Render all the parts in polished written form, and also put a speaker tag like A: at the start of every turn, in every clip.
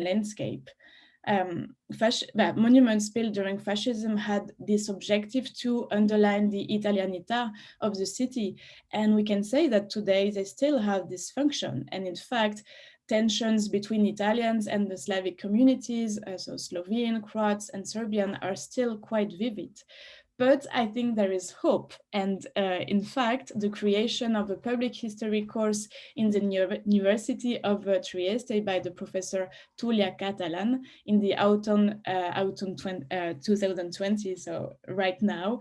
A: landscape. Monuments built during fascism had this objective to underline the Italianità of the city. And we can say that today they still have this function. And in fact, tensions between Italians and the Slavic communities, so Slovene, Croats, and Serbian, are still quite vivid. But I think there is hope. And in fact, the creation of a public history course in the University of Trieste by the professor Tulia Catalan in the autumn 2020, so right now,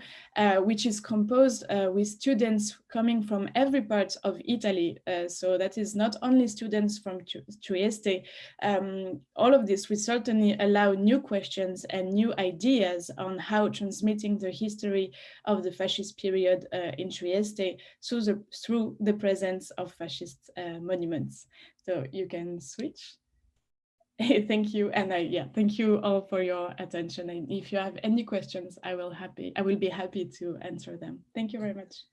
A: which is composed with students coming from every part of Italy. So that is not only students from Trieste. All of this will certainly allow new questions and new ideas on how transmitting the history of the fascist period in Trieste through the presence of fascist monuments. So you can switch. Thank you, and thank you all for your attention. And if you have any questions, I will be happy to answer them. Thank you very much.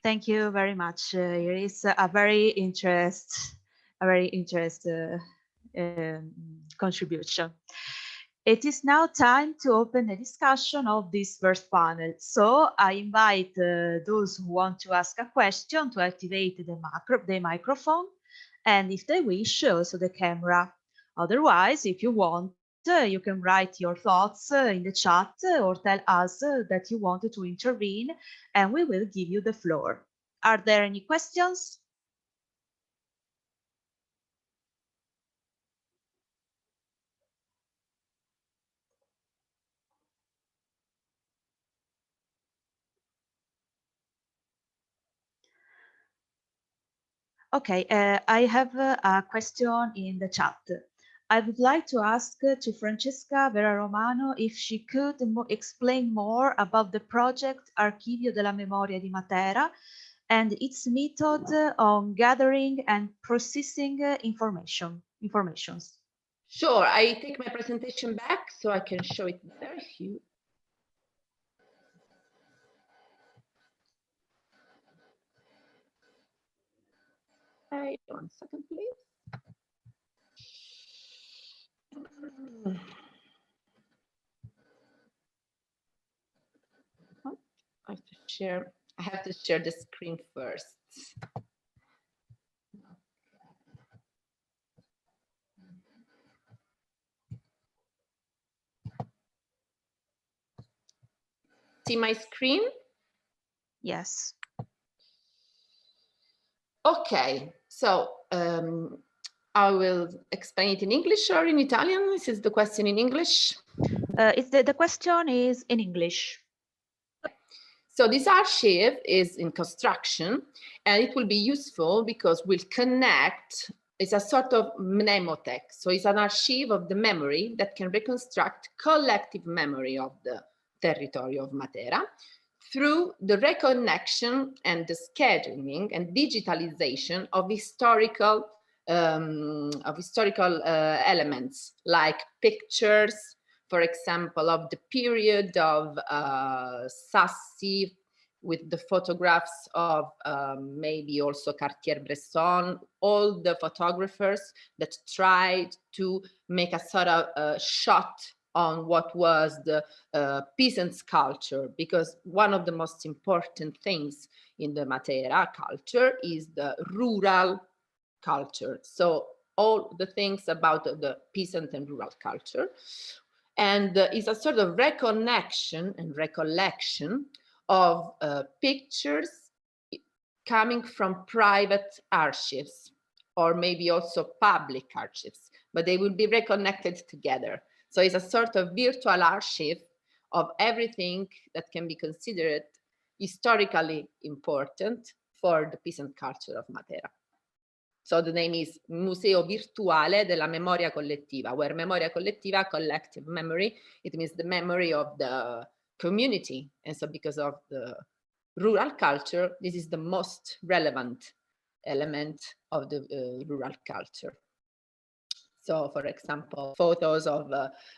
B: Thank you very much. It's a very interesting contribution. It is now time to open a discussion of this first panel. So I invite those who want to ask a question to activate the microphone, and if they wish, also the camera. Otherwise, if you want, you can write your thoughts in the chat or tell us that you wanted to intervene, and we will give you the floor. Are there any questions? Okay, I have a question in the chat. I would like to ask to Francesca Vera Romano if she could explain more about the project Archivio della Memoria di Matera and its method on gathering and processing informations.
C: Sure, I take my presentation back so I can show it better. One second, please. I have to share the screen first. See my screen?
B: Yes.
C: Okay, so I will explain it in English or in Italian. This is the question in English.
B: The question is in English.
C: So this archive is in construction, and it will be useful because we'll connect. It's a sort of mnemothèque. So it's an archive of the memory that can reconstruct collective memory of the territory of Matera through the reconnection and the scheduling and digitalization of historical elements like pictures, for example, of the period of Sassi, with the photographs of maybe also Cartier-Bresson, all the photographers that tried to make a sort of shot on what was the peasants' culture, because one of the most important things in the Matera culture is the rural culture. So all the things about the peasant and rural culture. And it's a sort of reconnection and recollection of pictures coming from private archives, or maybe also public archives, but they will be reconnected together. So it's a sort of virtual archive of everything that can be considered historically important for the peasant culture of Matera. So the name is Museo Virtuale della Memoria Collettiva, where memoria collettiva, collective memory, it means the memory of the community. And so because of the rural culture, this is the most relevant element of the rural culture. So, for example, photos of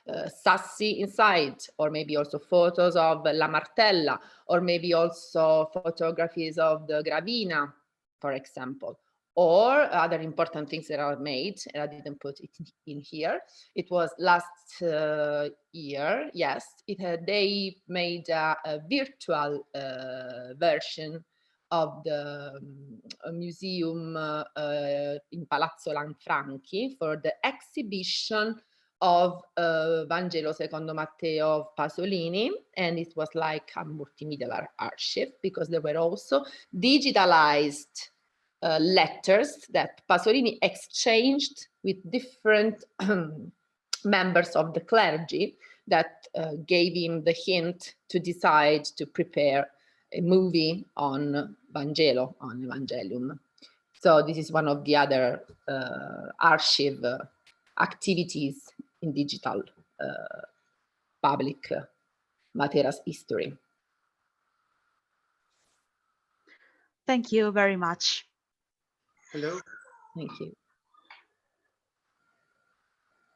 C: Sassi inside, or maybe also photos of La Martella, or maybe also photographies of the Gravina, for example, Or other important things that are made, and I didn't put it in here. It was last year, yes, they made a virtual version of the museum in Palazzo Lanfranchi for the exhibition of Vangelo secondo Matteo of Pasolini, and it was like a multimedia archive because there were also digitalized letters that Pasolini exchanged with different members of the clergy that gave him the hint to decide to prepare a movie on Vangelo, on Evangelium. So this is one of the other archive activities in digital public Matera's history.
B: Thank you very much.
D: Hello.
C: Thank you.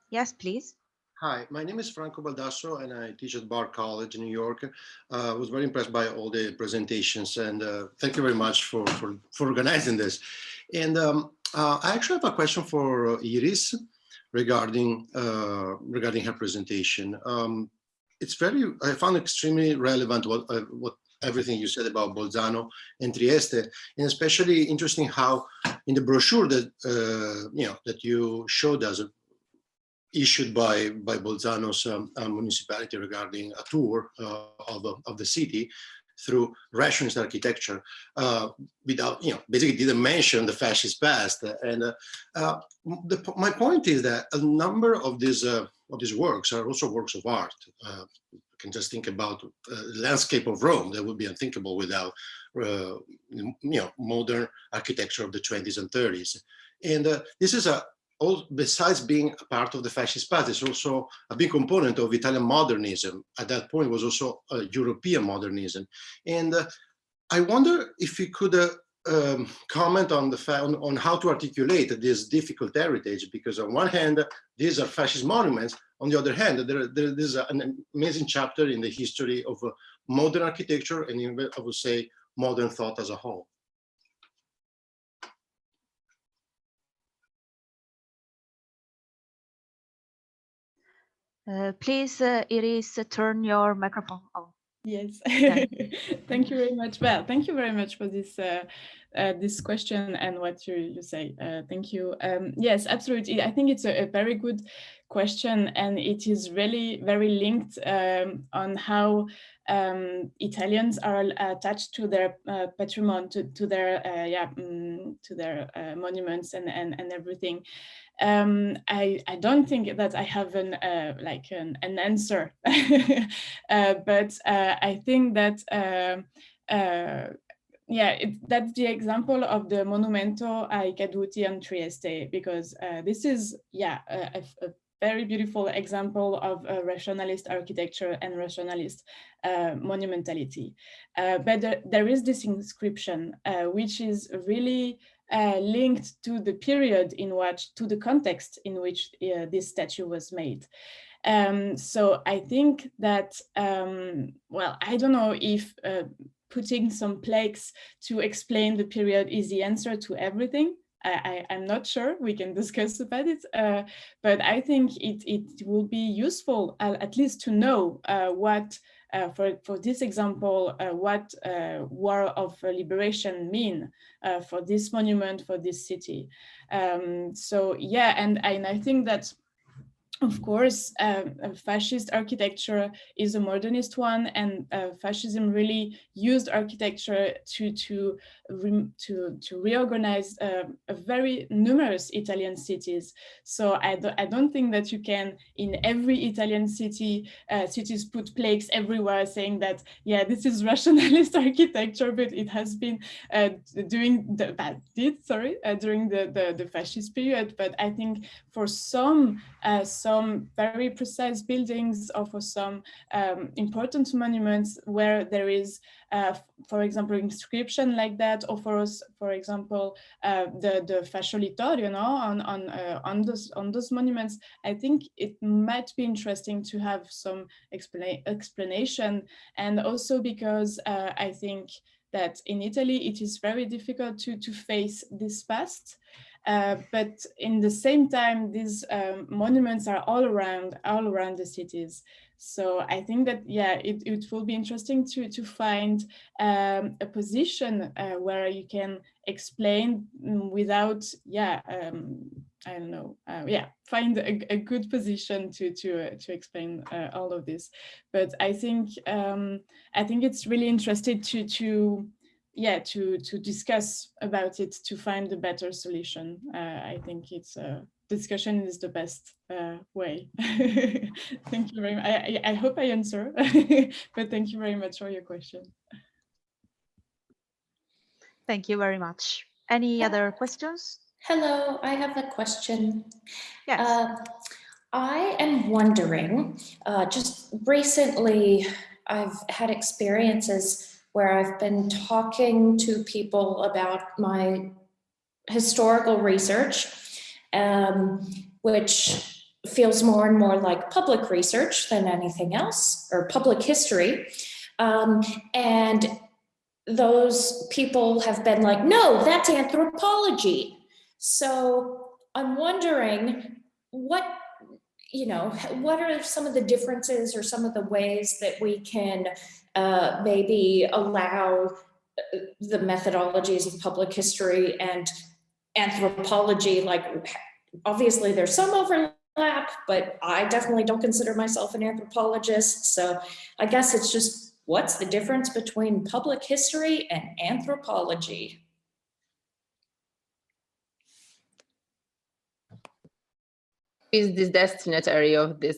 B: Yes, please.
D: Hi, my name is Franco Baldasso and I teach at Bard College in New York. I was very impressed by all the presentations and thank you very much for organizing this. And I actually have a question for Iris regarding her presentation. I found extremely relevant what everything you said about Bolzano and Trieste, and especially interesting how in the brochure that that you showed us, issued by Bolzano's municipality regarding a tour of the city through rationalist architecture, without, basically didn't mention the fascist past. And my point is that a number of these works are also works of art. You can just think about the landscape of Rome. That would be unthinkable without modern architecture of the 20s and 30s. And this is besides being a part of the fascist past, it's also a big component of Italian modernism. At that point, was also European modernism. And I wonder if you could comment on the fact on how to articulate this difficult heritage, because on one hand, these are fascist monuments. On the other hand, there is an amazing chapter in the history of modern architecture and even, I would say, modern thought as a whole.
B: Please, Iris, turn your microphone on.
A: Yes,
B: Okay.
A: thank you very much. Well, thank you very much for this question and what you say. Thank you. Yes, absolutely. I think it's a very good question, and it is really very linked on how Italians are attached to their patrimony, to their monuments and everything. I don't think that I have an answer, but I think that that's the example of the Monumento ai Caduti in Trieste, because this is a very beautiful example of rationalist architecture and rationalist monumentality. But there is this inscription which is really linked to the period to the context in which this statue was made. So I think that, I don't know if putting some plaques to explain the period is the answer to everything. I'm not sure, we can discuss about it, but I think it will be useful at least to know what, for this example, what War of Liberation mean for this monument, for this city. So yeah, and I think that, of course, fascist architecture is a modernist one, and fascism really used architecture to reorganize a very numerous Italian cities. So I don't think that you can, in every Italian cities put plaques everywhere saying that, yeah, this is rationalist architecture, but it has been during the fascist period. But I think for some very precise buildings, or for some important monuments where there is, for example, inscription like that, or for example, the fasciolitorio, on those monuments, I think it might be interesting to have some explanation, and also because I think that in Italy it is very difficult to face this past. But in the same time, these monuments are all around the cities. So I think that, yeah, it will be interesting to find a position where you can explain without, I don't know, find a good position to explain all of this. But I think it's really interesting to discuss about it, to find a better solution. I think discussion is the best way. Thank you very much. I hope I answer, but thank you very much for your question.
B: Thank you very much. Any other questions?
E: Hello, I have a question.
B: Yes.
E: I am wondering, just recently I've had experiences where I've been talking to people about my historical research, which feels more and more like public research than anything else, or public history. And those people have been like, no, that's anthropology. So I'm wondering what are some of the differences or some of the ways that we can maybe allow the methodologies of public history and anthropology, like obviously there's some overlap, but I definitely don't consider myself an anthropologist. So I guess it's just, what's the difference between public history and anthropology?
C: Is this destinatory of this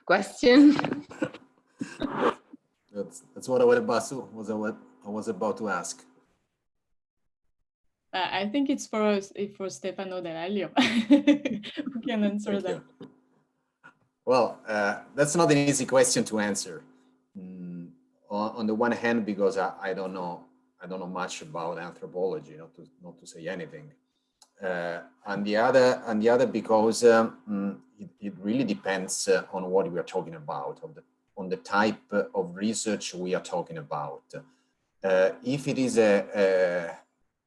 C: question?
F: That's what I was about to ask.
A: I think it's for Stefano Dell'Aglio who can answer that.
F: Well, that's not an easy question to answer. On the one hand, because I don't know much about anthropology, not to say anything. On the other, because it really depends on what we are talking about, on the type of research we are talking about. If it is a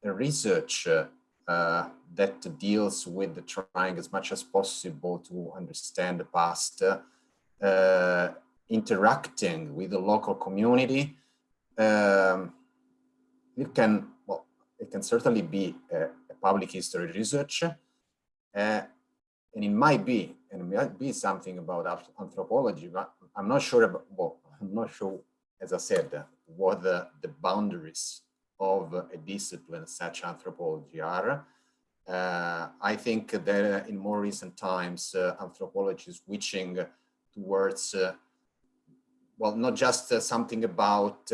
F: research that deals with trying as much as possible to understand the past, interacting with the local community, it can certainly be a public history research, and it might be something about anthropology, but I'm not sure as I said, what the boundaries of a discipline such anthropology are. I think that in more recent times, anthropology is switching towards, not just something about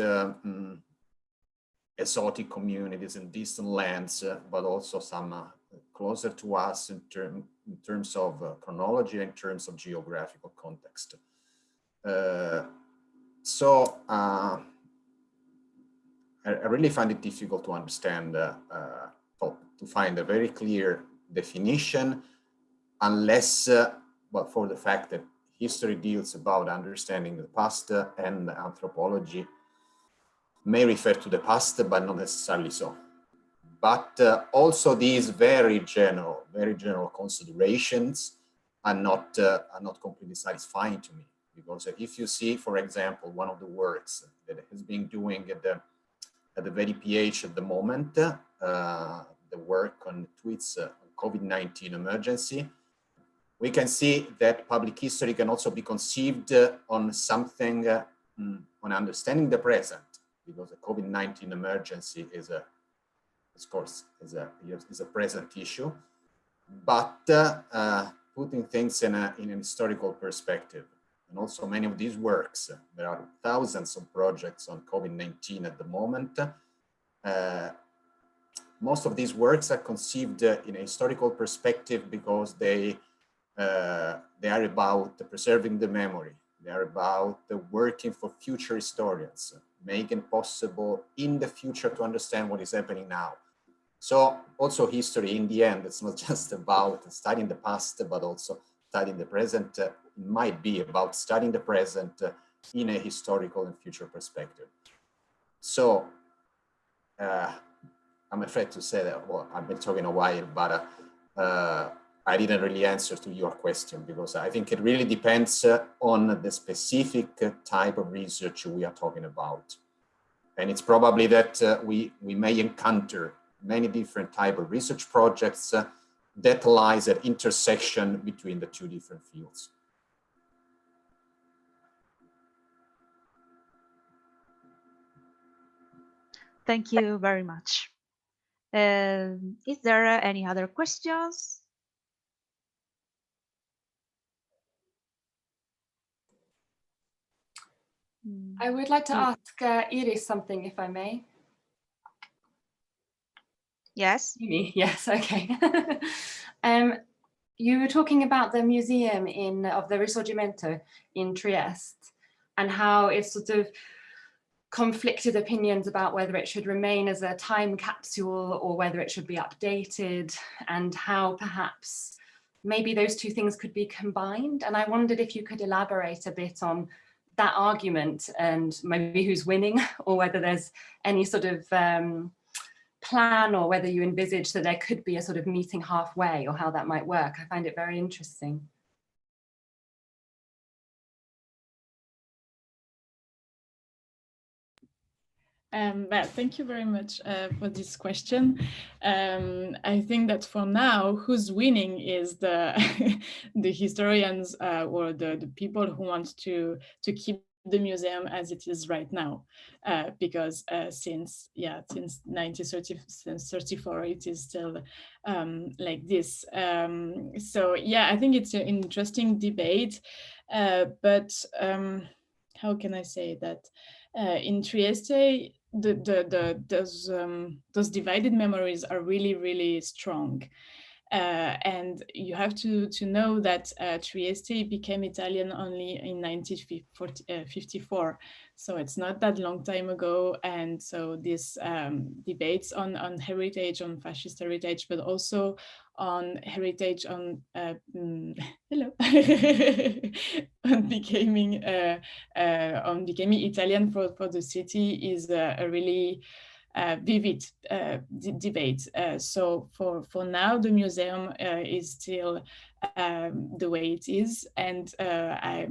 F: exotic communities in distant lands, but also some closer to us in terms of chronology, in terms of geographical context. So I really find it difficult to understand, to find a very clear definition, unless, for the fact that history deals about understanding the past, and anthropology may refer to the past, but not necessarily so. But also these very general considerations are not completely satisfying to me, because if you see, for example, one of the works that has been doing at the very PH at the moment, the work on tweets on COVID-19 emergency, we can see that public history can also be conceived on something, on understanding the present, because the COVID-19 emergency is a present issue, but putting things in an historical perspective. And also many of these works, there are thousands of projects on COVID-19 at the moment. Most of these works are conceived in a historical perspective because they are about preserving the memory. They are about working for future historians, making possible in the future to understand what is happening now. So also history, in the end, it's not just about studying the past, but also studying the present. It might be about studying the present in a historical and future perspective. So I'm afraid to say that, well, I've been talking a while, but I didn't really answer to your question, because I think it really depends on the specific type of research we are talking about. And it's probably that we may encounter many different type of research projects that lies at intersection between the two different fields.
B: Thank you very much. Is there any other questions?
G: I would like to ask Iris something, if I may.
B: Yes.
G: Yes, okay. You were talking about the museum of the Risorgimento in Trieste, and how it's sort of conflicted opinions about whether it should remain as a time capsule or whether it should be updated, and how perhaps maybe those two things could be combined. And I wondered if you could elaborate a bit on that argument and maybe who's winning, or whether there's any sort of plan, or whether you envisage that there could be a sort of meeting halfway, or how that might work. I find it very interesting.
A: Well, thank you very much for this question. I think that for now, who's winning is the the historians or the people who want to keep the museum as it is right now, because since 1934 it is still like this. So yeah, I think it's an interesting debate, but how can I say that? In Trieste, those divided memories are really, really strong. And you have to know that Trieste became Italian only in 1954. So it's not that long time ago. And so this debates on heritage, on fascist heritage, but also on heritage on hello on becoming Italian for the city is a really vivid debate. So for now, the museum is still the way it is, and I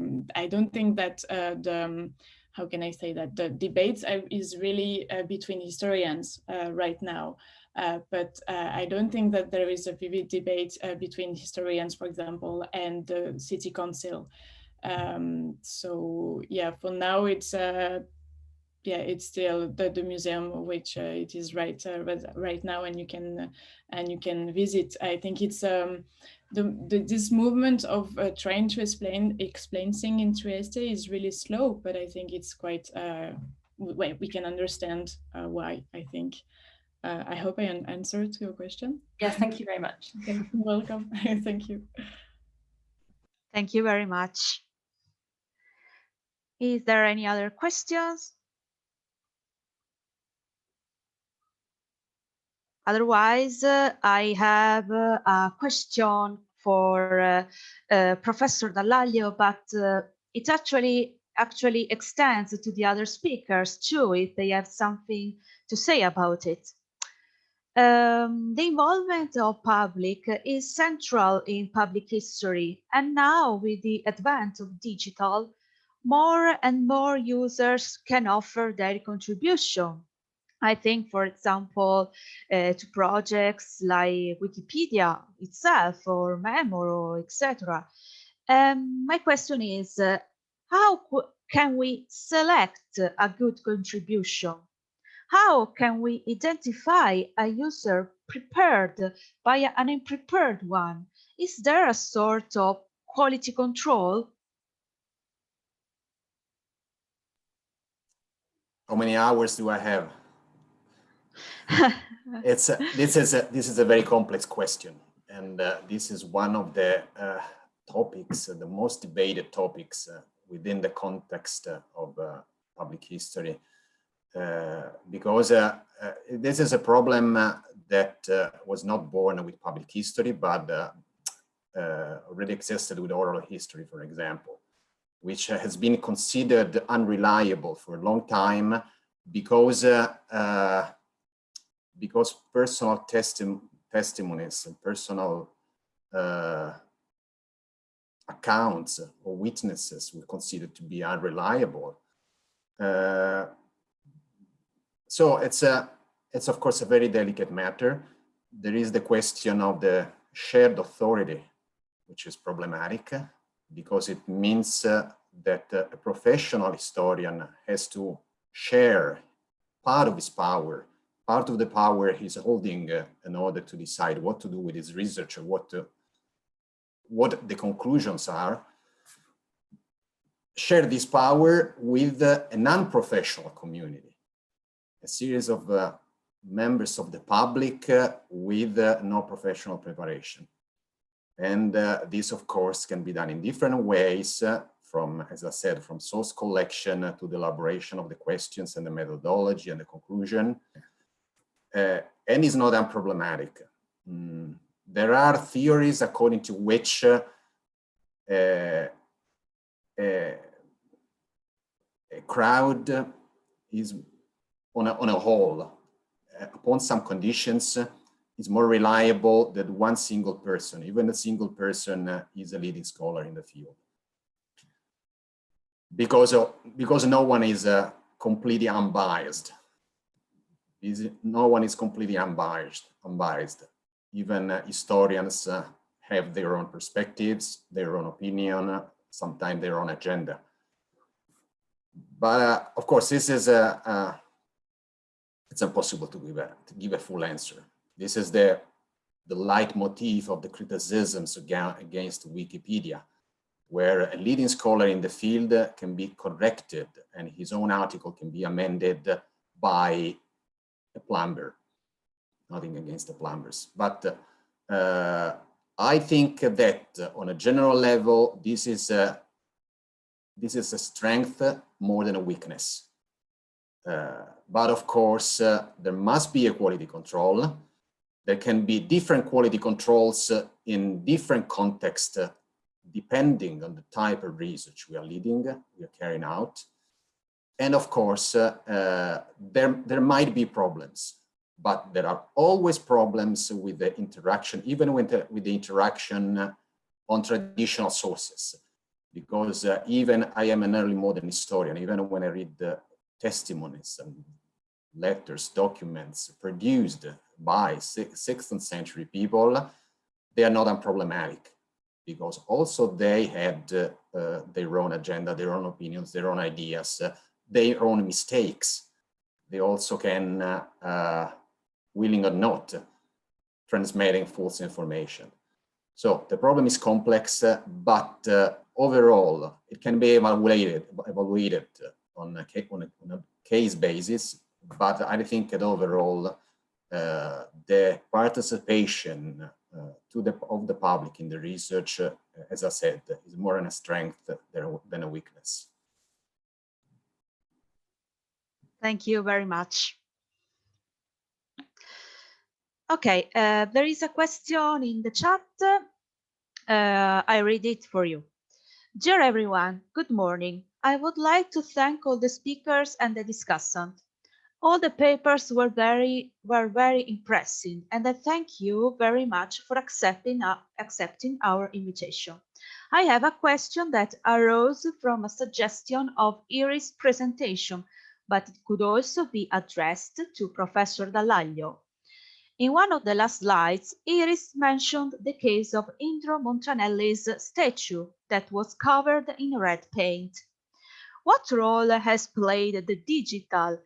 A: don't think that how can I say that the debates is really between historians right now. But I don't think that there is a vivid debate between historians, for example, and the city council. So yeah, for now it's it's still the museum which it is right now, and you can visit. I think it's this movement of trying to explain things in Trieste is really slow, but I think it's quite well, we can understand why, I think. I hope I answered your question.
G: Yes, thank you very much.
A: Okay, you're welcome. Thank you.
B: Thank you very much. Is there any other questions? Otherwise, I have a question for Professor Dallaglio, but it actually extends to the other speakers too, if they have something to say about it. The involvement of public is central in public history, and now with the advent of digital, more and more users can offer their contribution. I think, for example, to projects like Wikipedia itself or Memoro, etc. My question is, how can we select a good contribution? How can we identify a user prepared by an unprepared one? Is there a sort of quality control?
F: How many hours do I have? This is a very complex question, and this is one of the topics, the most debated topics within the context of public history, because this is a problem that was not born with public history, but already existed with oral history, for example, which has been considered unreliable for a long time because because personal testimonies and personal accounts or witnesses were considered to be unreliable. So it's of course a very delicate matter. There is the question of the shared authority, which is problematic because it means that a professional historian has to share part of his power, part of the power he's holding in order to decide what to do with his research or what the conclusions are, share this power with a non-professional community, a series of members of the public with no professional preparation. And this, of course, can be done in different ways, from, as I said, from source collection to the elaboration of the questions and the methodology and the conclusion. And it's not unproblematic. There are theories according to which a crowd is on a whole, upon some conditions, is more reliable than one single person. Even a single person is a leading scholar in the field. Because no one is completely unbiased. No one is completely unbiased. Even historians have their own perspectives, their own opinion, sometimes their own agenda. But of course, this is it's impossible to give a full answer. This is the leitmotif of the criticisms against Wikipedia, where a leading scholar in the field can be corrected and his own article can be amended by a plumber. Nothing against the plumbers, but I think that on a general level, this is a strength more than a weakness. But of course, there must be a quality control. There can be different quality controls in different contexts, depending on the type of research we are carrying out. And of course, there might be problems, but there are always problems with the interaction, even with the interaction on traditional sources. Because even I am an early modern historian, even when I read the testimonies and letters, documents produced by 16th century people, they are not unproblematic, because also they had their own agenda, their own opinions, their own ideas, their own mistakes. They also can, willing or not, transmitting false information. So the problem is complex, but overall, it can be evaluated on a case basis. But I think that overall, the participation of the public in the research, as I said, is more a strength than a weakness.
B: Thank you very much. Okay, there is a question in the chat. I read it for you. Dear everyone, good morning. I would like to thank all the speakers and the discussant. All the papers were very impressive, and I thank you very much for accepting our invitation. I have a question that arose from a suggestion of Iris' presentation, but it could also be addressed to Professor Dallaglio. In one of the last slides, Iris mentioned the case of Indro Montanelli's statue that was covered in red paint. What role has played the digital,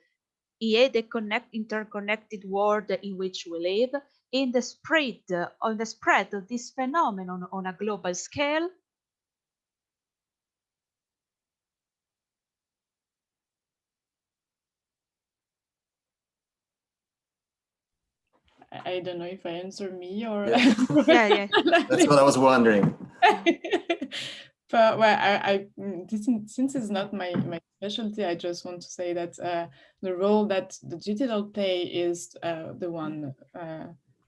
B: i.e. the interconnected world in which we live, in the spread of this phenomenon on a global scale?
A: I don't know if I answer me or
F: yeah.
B: Yeah.
F: That's what I was wondering.
A: But well, since it's not my specialty, I just want to say that the role that the digital play is the one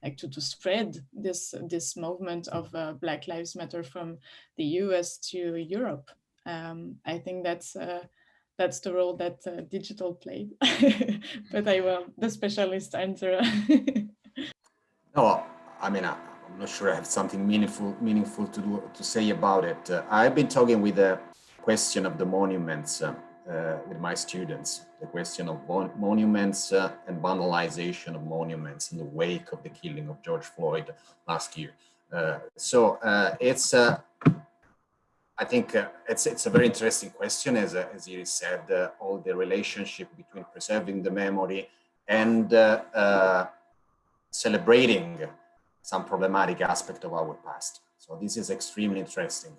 A: like to spread this movement of Black Lives Matter from the US to Europe. I think that's that's the role that digital played. But I will the specialist answer.
F: No, I mean, I'm not sure I have something meaningful to say about it. I've been talking with the question of the monuments with my students, the question of monuments and vandalization of monuments in the wake of the killing of George Floyd last year. It's I think it's a very interesting question, as Iris said, all the relationship between preserving the memory and celebrating some problematic aspect of our past. So this is extremely interesting.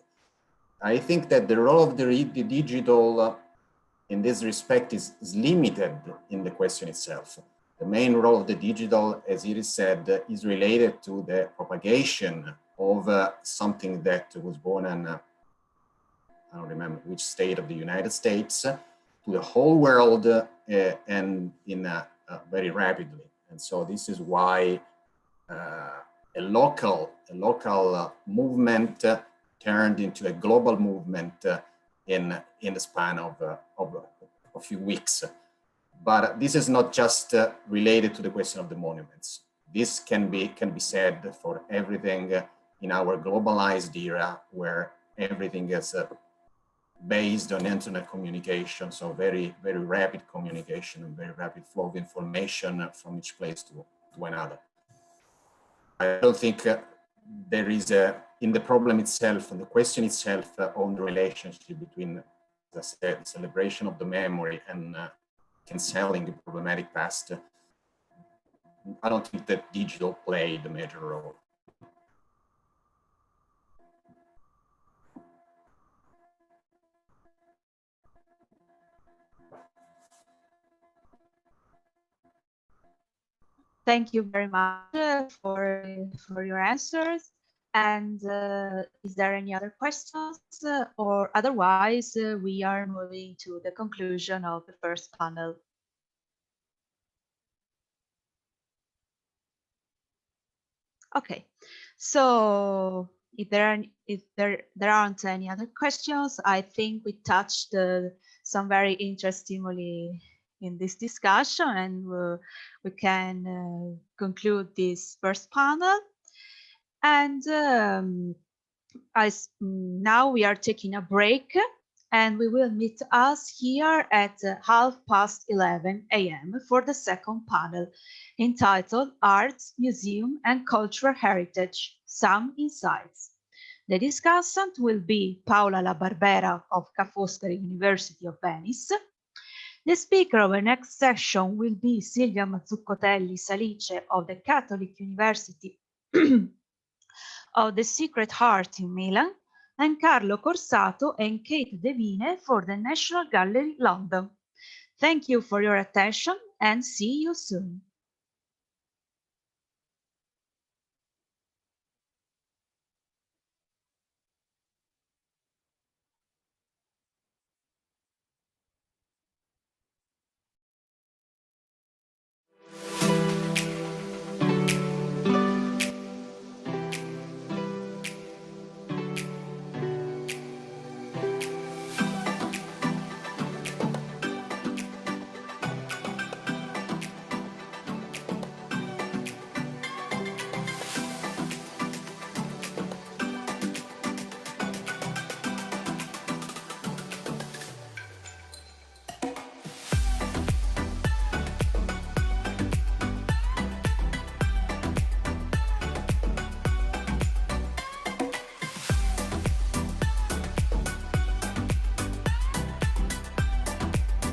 F: I think that the role of the digital in this respect is limited in the question itself. The main role of the digital, as Iris said, is related to the propagation of something that was born in, I don't remember which state of the United States, to the whole world and in very rapidly. And so this is why a local movement turned into a global movement in the span of a few weeks. But this is not just related to the question of the monuments. This can be said for everything in our globalized era, where everything is based on internet communication, so very rapid communication and very rapid flow of information from each place to another. I don't think there is in the problem itself and the question itself on the relationship between, as I said, celebration of the memory and canceling the problematic past. I don't think that digital played a major role.
B: Thank you very much for your answers. And is there any other questions? Or otherwise, we are moving to the conclusion of the first panel. Okay, so if there aren't any other questions, I think we touched some very interestingly in this discussion, and we can conclude this first panel. And now we are taking a break, and we will meet us here at 11:30 a.m. for the second panel, entitled Arts, Museum and Cultural Heritage, Some Insights. The discussant will be Paola La Barbera of Ca' Foscari University of Venice. The speaker of our next session will be Silvia Mazzuccotelli Salice of the Catholic University of the Sacred Heart in Milan, and Carlo Corsato and Kate Devine for the National Gallery, London. Thank you for your attention and see you soon.